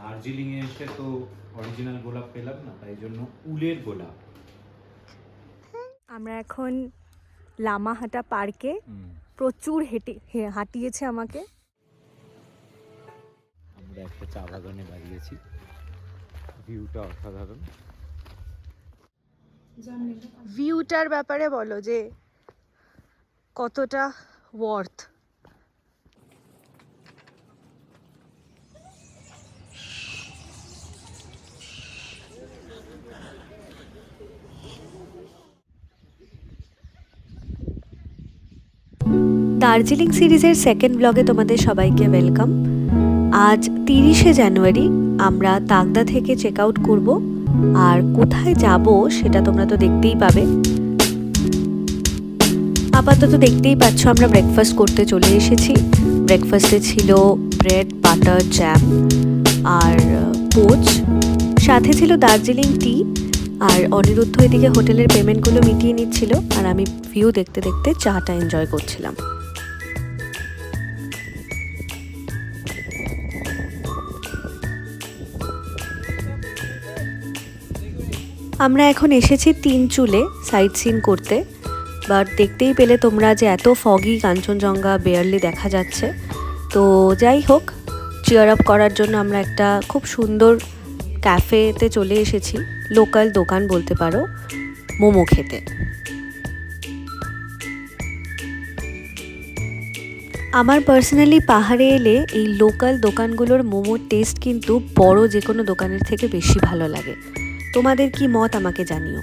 দার্জিলিং এ এসে তো অরিজিনাল গোলাপ পেলাম না, তাই জন্য উলের গোলাপ। আমরা এখন লামাহাটা পার্কে, প্রচুর হাঁটিয়েছে আমাকে। আমরা একটা চা বাগানে দাঁড়িয়েছি, ভিউটা অসাধারণ। ভিউটার ব্যাপারে বলো যে কতটা ওয়ার্থ। দার্জিলিং সিরিজের সেকেন্ড ব্লগে তোমাদের সবাইকে ওয়েলকাম। আজ 30শে জানুয়ারি আমরা তাগদা থেকে চেক আউট করবো, আর কোথায় যাব সেটা তোমরা তো দেখতেই পাবে। আপাতত দেখতেই পাচ্ছ আমরা ব্রেকফাস্ট করতে চলে এসেছি। ব্রেকফাস্টে ছিল ব্রেড, বাটার, জ্যাম আর পোচ, সাথে ছিল দার্জিলিং টি। আর অনিরুদ্ধ এদিকে হোটেলের পেমেন্টগুলো মিটিয়ে নিচ্ছিল, আর আমি ভিউ দেখতে দেখতে চাটা এনজয় করছিলাম। আমরা এখন এসেছি তিনচুলে সাইট সিন করতে, বাট দেখতেই পেলে তোমরা যে এত ফগি, কাঞ্চনজঙ্ঘা বেয়ারলি দেখা যাচ্ছে। তো যাই হোক, চিয়ার আপ করার জন্য আমরা একটা খুব সুন্দর ক্যাফেতে চলে এসেছি, লোকাল দোকান বলতে পারো, মোমো খেতে। আমার পার্সোনালি পাহাড়ে এলে এই লোকাল দোকানগুলোর মোমোর টেস্ট কিন্তু বড় যে কোনো দোকানের থেকে বেশি ভালো লাগে। তোমাদের কি মত আমাকে জানিও।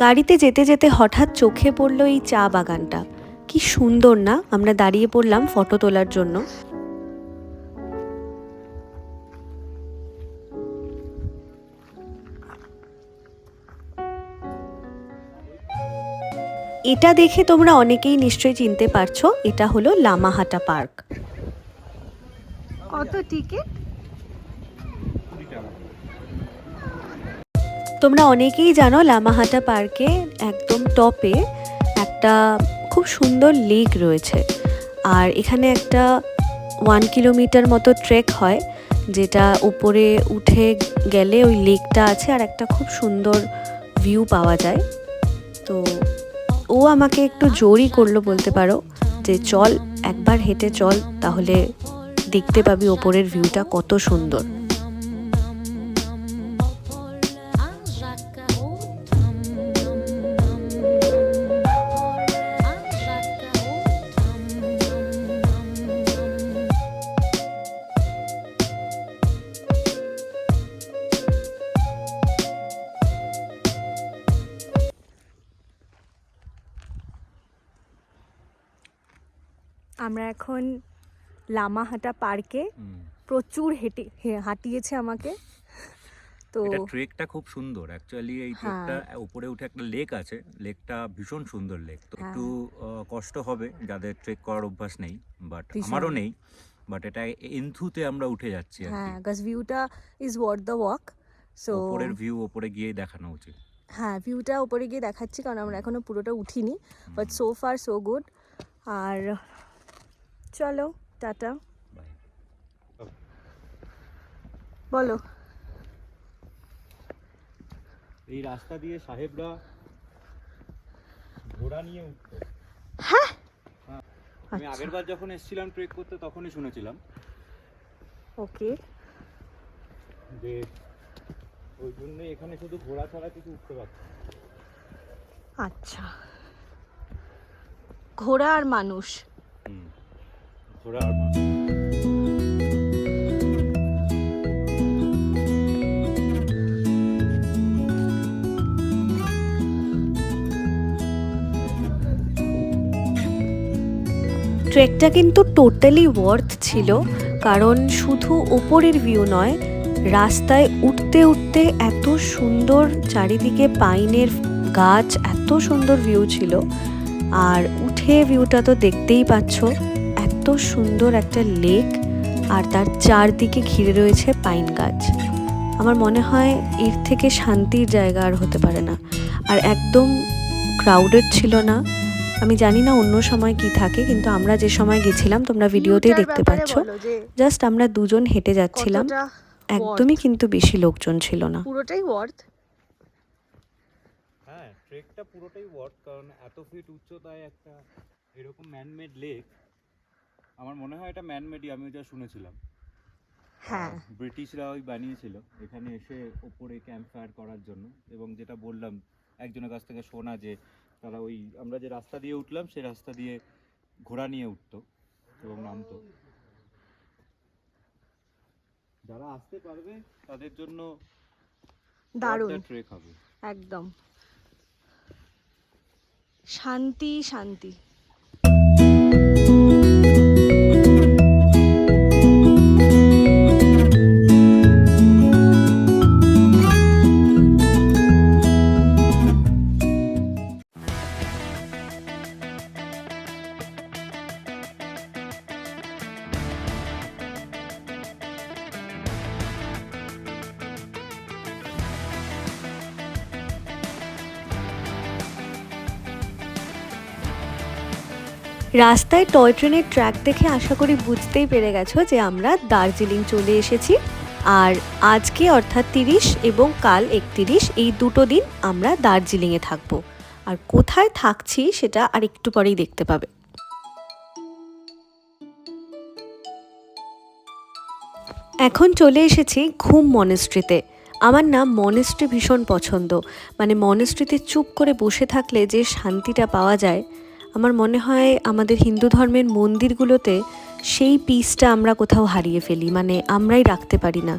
গাড়িতে যেতে যেতে হঠাৎ চোখে পড়লো এই চা বাগানটা। কি সুন্দর না! আমরা দাঁড়িয়ে পড়লাম ফটো তোলার জন্য। এটা দেখে তোমরা অনেকেই নিশ্চয়ই চিনতে পারছো, এটা হলো লামাহাটা পার্ক। কত টিকিট? তোমরা অনেকেই জানো লামাহাটা পার্কে একদম টপে একটা খুব সুন্দর লেক রয়েছে, আর এখানে একটা 1 কিলোমিটার মতো ট্রেক হয়, যেটা উপরে উঠে গেলে ওই লেকটা আছে আর একটা খুব সুন্দর ভিউ পাওয়া যায়। তো ও আমাকে একটু জোরই করলো বলতে পারো যে চল একবার হেঁটে চল, তাহলে দেখতে পাবি ওপরের ভিউটা কত সুন্দর। আমরা এখন লামাহাটা পার্কে, প্রচুর হাঁটিয়েছে আমাকে। তো এটা ট্রেকটা খুব সুন্দর অ্যাকচুয়ালি। এই ট্রেকটা উপরে উঠে একটা লেক আছে, লেকটা ভীষণ সুন্দর লেক। তো একটু কষ্ট হবে যাদের ট্রেক করার অভ্যাস নেই, বাট আমারও নেই, বাট এটা এনথুতে আমরা উঠে যাচ্ছি আর কি। হ্যাঁ, গাছ ভিউটা is worth the walk. So উপরের ভিউ উপরে গিয়ে দেখানো উচিত। হ্যাঁ, ভিউটা উপরে গিয়ে দেখাচ্ছি, কারণ আমরা এখনো পুরোটা উঠিনি, but so far so good. আর চলো টাটা, বলো। এই রাস্তা দিয়ে সাহেবরা ঘোড়া নিয়ে উঠতো। হ্যাঁ, আমি আগেরবার যখন এসেছিলাম ট্রেক করতে তখনই শুনেছিলাম ওকে, যে ওই জন্য এখানে শুধু ঘোড়া ছাড়া কিছু উঠতে পারছে। আচ্ছা, ঘোড়া আর মানুষ। ঘোড়া আর মানুষ। ট্রেকটা কিন্তু টোটালি ওয়ার্থ ছিল, কারণ শুধু ওপরের ভিউ নয়, রাস্তায় উঠতে উঠতে এত সুন্দর চারিদিকে পাইনের গাছ, এত সুন্দর ভিউ ছিল। আর উঠে ভিউটা তো দেখতেই পাচ্ছ, এত সুন্দর একটা লেক আর তার চারদিকে ঘিরে রয়েছে পাইন গাছ। আমার মনে হয় এর থেকে শান্তির জায়গা আর হতে পারে না। আর একদম ক্রাউডেড ছিল না। আমি জানি না অন্য সময় কি থাকে, কিন্তু আমরা যে সময় গেছিলাম তোমরা ভিডিওতেই দেখতে পাচ্ছ, জাস্ট আমরা দুজন হেঁটে যাচ্ছিলাম, একদমই কিন্তু বেশি লোকজন ছিল না। পুরোটাই ওয়ার্থ। হ্যাঁ, ট্রেকটা পুরোটাই ওয়ার্থ, কারণ এত ফিট উচ্চতায় একটা এরকম ম্যানমেড লেক, আমার মনে হয় এটা ম্যানমেডই, আমিও যা শুনেছিলাম। হ্যাঁ, ব্রিটিশরা ওই বানিয়েছিল এখানে এসে ওপরে ক্যাম্প ফায়ার করার জন্য। এবং যেটা বললাম একজনের কাছ থেকে শোনা, যে তারা ওই আমরা যে রাস্তা দিয়ে উঠলাম সেই রাস্তা দিয়ে ঘোড়া নিয়ে উঠতো এবং নামতো। যারা আসতে পারবে তাদের জন্য দারুণ ট্রেক হবে। একদম শান্তি শান্তি। রাস্তায় টয় ট্রেনের ট্র্যাক দেখে আশা করি বুঝতেই পেরে গেছো যে আমরা দার্জিলিং চলে এসেছি। আর আজকে অর্থাৎ 30 এবং কাল 31, এই দুটো দিন আমরা দার্জিলিংয়ে থাকবো। আর কোথায় থাকছি সেটা আর একটু পরেই দেখতে পাবে। এখন চলে এসেছি ঘুম মনেস্ট্রিতে। আমার না মনেস্ট্রি ভীষণ পছন্দ, মানে মনেস্ট্রিতে চুপ করে বসে থাকলে যে শান্তিটা পাওয়া যায়, আমার মনে হয় আমাদের হিন্দু ধর্মের মন্দিরগুলোতে সেই পিসটা আমরা কোথাও হারিয়ে ফেলি, মানে আমরাই রাখতে পারি না।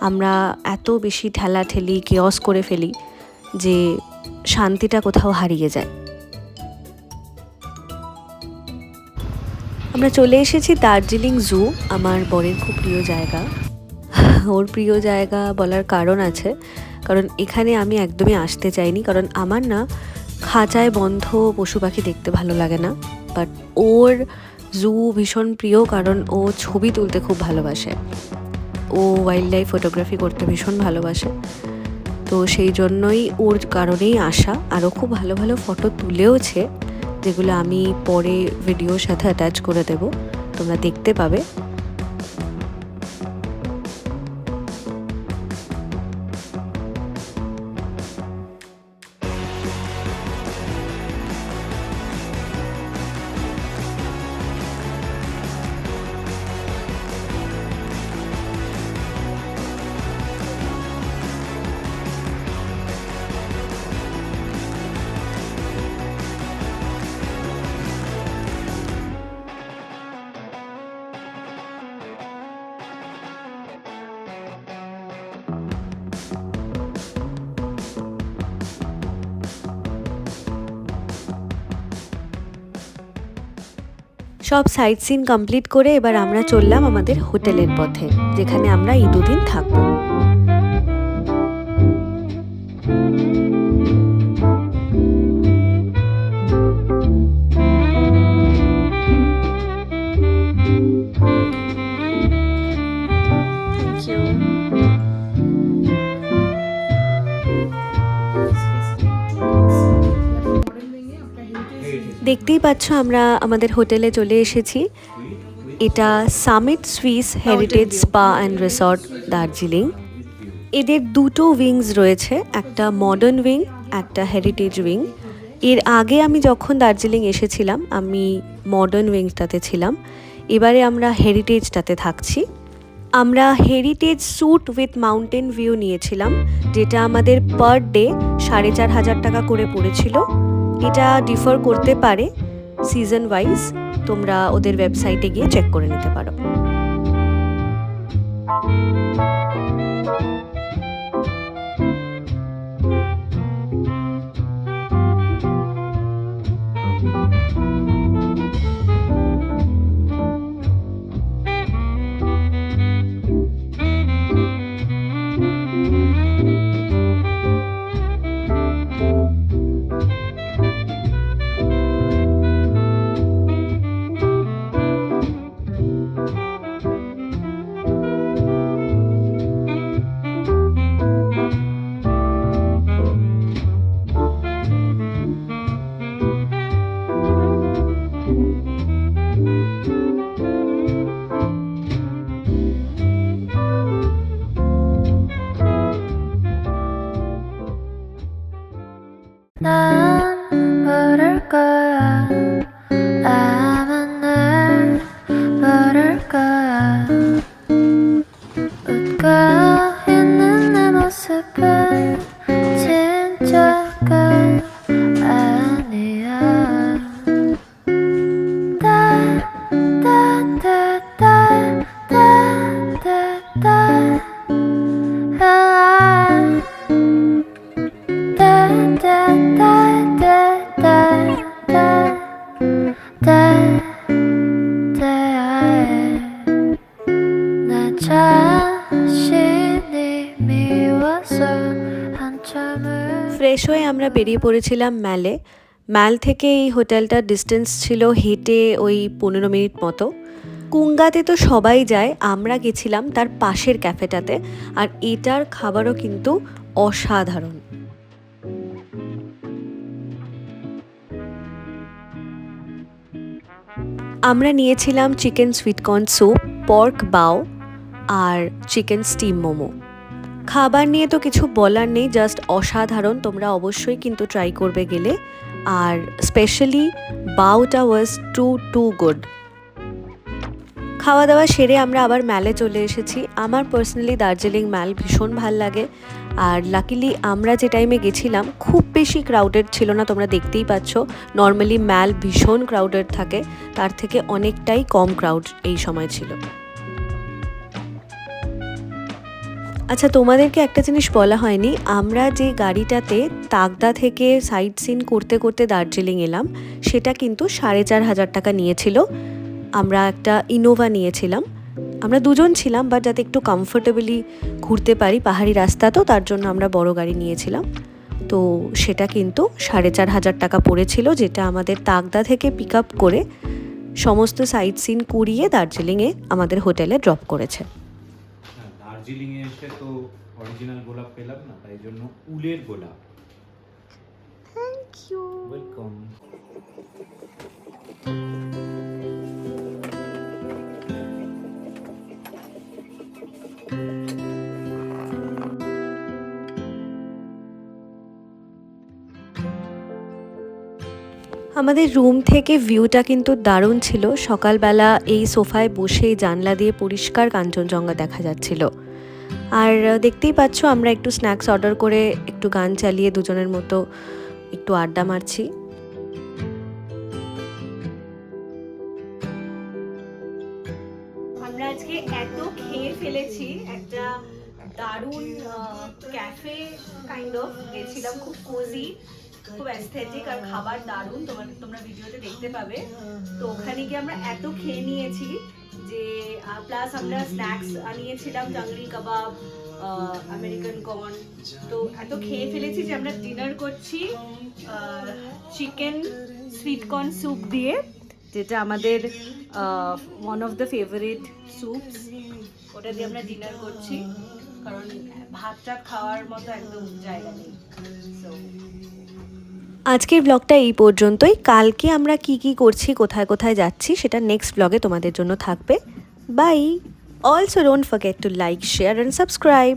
আমরা এত বেশি ঠেলাঠেলি কেয়স করে ফেলি যে শান্তিটা কোথাও হারিয়ে যায়। আমরা চলে এসেছি দার্জিলিং জু, আমার বরের খুব প্রিয় জায়গা। ওর প্রিয় জায়গা বলার কারণ আছে, কারণ এখানে আমি একদমই আসতে চাইনি, কারণ আমার না খাঁচায় বন্ধ পশু পাখি দেখতে ভালো লাগে না। বাট ওর জু ভীষণ প্রিয়, কারণ ও ছবি তুলতে খুব ভালোবাসে, ও ওয়াইল্ড লাইফ ফটোগ্রাফি করতে ভীষণ ভালোবাসে। তো সেই জন্যই ওর কারণেই আসা। আরও খুব ভালো ভালো ফটো তুলেওছে, যেগুলো আমি পরে ভিডিওর সাথে অ্যাটাচ করে দেব, তোমরা দেখতে পাবে। সব সাইট সিন কমপ্লিট করে এবার আমরা চললাম আমাদের হোটেলের পথে, যেখানে আমরা এই দুদিন থাকবো। দেখতেই পাচ্ছ আমরা আমাদের হোটেলে চলে এসেছি। এটা summit Swiss heritage spa and resort Darjeeling. এদের দুটো উইংস রয়েছে, একটা মডার্ন উইং, একটা হেরিটেজ উইং। এর আগে আমি যখন দার্জিলিং এসেছিলাম আমি মডার্ন উইংসটাতে ছিলাম, এবারে আমরা হেরিটেজটাতে থাকছি। আমরা heritage suite with mountain view নিয়েছিলাম, যেটা আমাদের পার ডে 4,500 টাকা করে পড়েছিল। এটা ডিফার করতে পারে সিজন ওয়াইজ, তোমরা ওদের ওয়েবসাইটে গিয়ে চেক করে নিতে পারো। 난 모를 거야. 아마 날 모를 거야. 웃고 있는 내 모습은 진짜가 아니야. 나 자신이 미워서 한참을 ফ্রেশ হয়ে আমরা বেরিয়ে পড়েছিলাম ম্যালে। ম্যাল থেকে এই হোটেলটার ডিস্টেন্স ছিল হেঁটে ওই 15 মিনিট মতো। কুঙ্গাতে তো সবাই যায়, আমরা গেছিলাম তার পাশের ক্যাফেটাতে, আর এটার খাবারও কিন্তু অসাধারণ। আমরা নিয়েছিলাম চিকেন সুইটকর্ন স্যুপ, পর্ক বাও আর চিকেন স্টিম মোমো। খাবার নিয়ে তো কিছু বলার নেই, জাস্ট অসাধারণ, তোমরা অবশ্যই কিন্তু ট্রাই করবে গেলে। আর স্পেশালি বাওটা ওয়াজ টু গুড। খাওয়া দাওয়া সেরে আমরা আবার ম্যালে চলে এসেছি। আমার পার্সোনালি দার্জিলিং ম্যাল ভীষণ ভাল লাগে। আর লাকিলি আমরা যে টাইমে গেছিলাম খুব বেশি ক্রাউডেড ছিল না, তোমরা দেখতেই পাচ্ছ। নর্মালি ম্যাল ভীষণ ক্রাউডেড থাকে, তার থেকে অনেকটাই কম ক্রাউড এই সময় ছিল। আচ্ছা, তোমাদেরকে একটা জিনিস বলা হয়নি, আমরা যে গাড়িটাতে তাগদা থেকে সাইট সিন করতে করতে দার্জিলিং এলাম, সেটা কিন্তু 4,500 টাকা নিয়েছিল। আমরা একটা ইনোভা নিয়েছিলাম, আমরা দুজন ছিলাম, বাট যাতে একটু কমফোর্টেবলি ঘুরতে পারি, পাহাড়ি রাস্তা তো, তার জন্য আমরা বড় গাড়ি নিয়েছিলাম। তো সেটা কিন্তু 4,500 টাকা পড়েছিল, যেটা আমাদের তাগদা থেকে পিক আপ করে সমস্ত সাইট সিন করিয়ে দার্জিলিংয়ে আমাদের হোটেলে ড্রপ করেছে। দার্জিলিংয়ে এসে তো অরিজিনাল গোলাপ পেলাম না, তাই জন্য উলের গোলাপ। Thank you. ওয়েলকাম। আমাদের রুম থেকে ভিউটা কিন্তু দারুণ ছিল। সকালবেলা এই সোফায় বসে জানলা দিয়ে পরিষ্কার কাঞ্চনজঙ্ঘা দেখা যাচ্ছিল। আর দেখতেই পাচ্ছ আমরা একটু স্ন্যাক্স অর্ডার করে একটু গান চালিয়ে দুজনের মতো একটু আড্ডা মারছি। আমরা আজকে এত খেয়ে ফেলেছি, একটা দারুণ ক্যাফে কাইন্ড অফ গেছিলাম, খুব কোজি, খুব অ্যাস্থেটিক, আর খাবার দারুণ, তোমরা ভিডিওতে দেখতে পাবে। তো ওখানে গিয়ে আমরা এত খেয়ে নিয়েছি যে প্লাস আমরা স্ন্যাক্স আনিয়েছিলাম, জাংরি কাবাব, আমেরিকান কর্ন। তো এত খেয়ে ফেলেছি যে আমরা ডিনার করছি চিকেন সুইট কর্ন স্যুপ দিয়ে, যেটা আমাদের ওয়ান অফ দ্য ফেভারিট স্যুপস। ওটা দিয়ে আমরা ডিনার করছি, কারণ ভাতটা খাওয়ার মতো একদম জায়গা নেই। আজকের ব্লগটা এই পর্যন্তই। কালকে আমরা কি কি করছি, কোথায় কোথায় যাচ্ছি, সেটা নেক্সট ব্লগে তোমাদের জন্য থাকবে। Bye. Also don't forget to like, share and subscribe.